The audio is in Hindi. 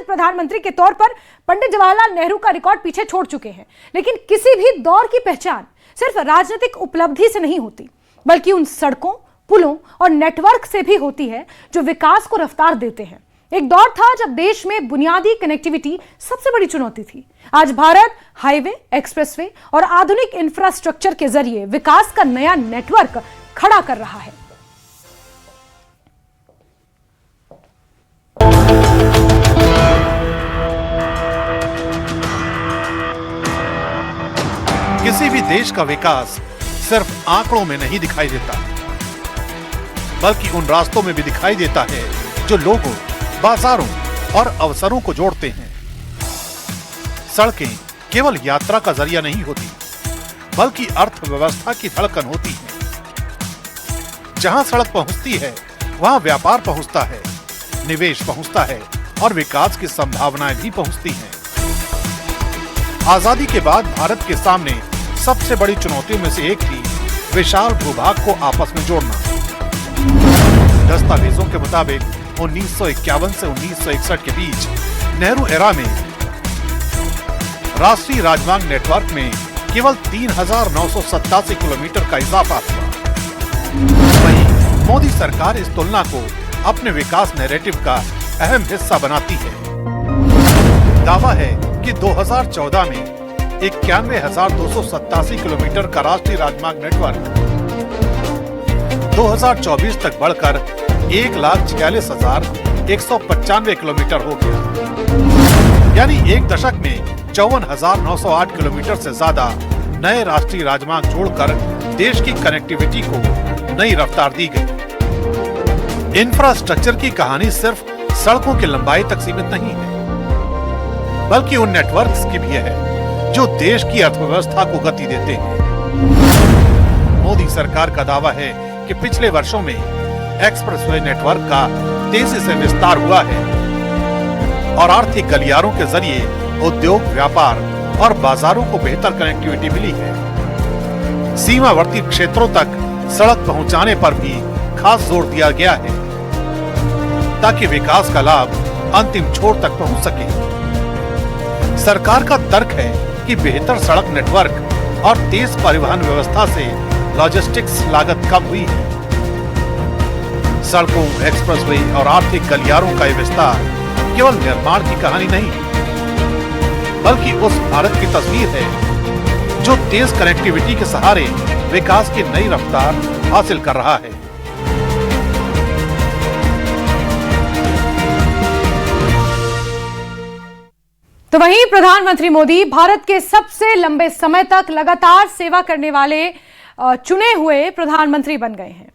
निर्वाचित प्रधानमंत्री के तौर पर पंडित जवाहरलाल नेहरू का रिकॉर्ड पीछे छोड़ चुके हैं। लेकिन किसी भी दौर की पहचान सिर्फ राजनीतिक उपलब्धि से नहीं होती, बल्कि उन सड़कों, पुलों और नेटवर्क से भी होती है जो विकास को रफ्तार देते हैं। एक दौर था जब देश में बुनियादी कनेक्टिविटी सबसे बड़ी चुनौती थी। आज भारत हाईवे, एक्सप्रेसवे और आधुनिक इंफ्रास्ट्रक्चर के जरिए विकास का नया नेटवर्क खड़ा कर रहा है। किसी भी देश का विकास सिर्फ आंकड़ों में नहीं दिखाई देता, बल्कि उन रास्तों में भी दिखाई देता है जो लोगों, बाजारों और अवसरों को जोड़ते हैं। सड़कें केवल यात्रा का जरिया नहीं होती, बल्कि अर्थव्यवस्था की धड़कन होती है। जहां सड़क पहुंचती है, वहां व्यापार पहुंचता है, निवेश पहुंचता है और विकास की संभावनाएं भी पहुंचती हैं। आजादी के बाद भारत के सामने सबसे बड़ी चुनौतियों में से एक थी विशाल भूभाग को आपस में जोड़ना। दस्तावेजों के मुताबिक 1951 से 1961 के बीच नेहरू एरा में राष्ट्रीय राजमार्ग नेटवर्क में केवल 3,987 किलोमीटर का इजाफा हुआ। वहीं मोदी सरकार इस तुलना को अपने विकास नैरेटिव का अहम हिस्सा बनाती है। दावा है कि 2014 में 91,287 किलोमीटर का राष्ट्रीय राजमार्ग नेटवर्क 2024 तक बढ़कर 1,46,195 किलोमीटर हो गया। यानी एक दशक में 54,908 किलोमीटर से ज्यादा नए राष्ट्रीय राजमार्ग जोड़कर देश की कनेक्टिविटी को नई रफ्तार दी गई। इंफ्रास्ट्रक्चर की कहानी सिर्फ सड़कों की लंबाई तक सीमित नहीं है, बल्कि उन नेटवर्क्स की भी है जो देश की अर्थव्यवस्था को गति देते हैं। मोदी सरकार का दावा है कि पिछले वर्षों में एक्सप्रेसवे नेटवर्क का तेजी से विस्तार हुआ है और आर्थिक गलियारों के जरिए उद्योग, व्यापार और बाजारों को बेहतर कनेक्टिविटी मिली है। सीमावर्ती क्षेत्रों तक सड़क पहुंचाने पर भी खास जोर दिया गया है ताकि विकास का लाभ अंतिम छोर तक पहुंच सके। सरकार का तर्क है कि बेहतर सड़क नेटवर्क और तेज परिवहन व्यवस्था से लॉजिस्टिक्स लागत कम हुई है। सड़कों, एक्सप्रेसवे और आर्थिक गलियारों का ये विस्तार केवल निर्माण की कहानी नहीं, बल्कि उस भारत की तस्वीर है जो तेज कनेक्टिविटी के सहारे विकास की नई रफ्तार हासिल कर रहा है। तो वहीं प्रधानमंत्री मोदी भारत के सबसे लंबे समय तक लगातार सेवा करने वाले चुने हुए प्रधानमंत्री बन गए हैं।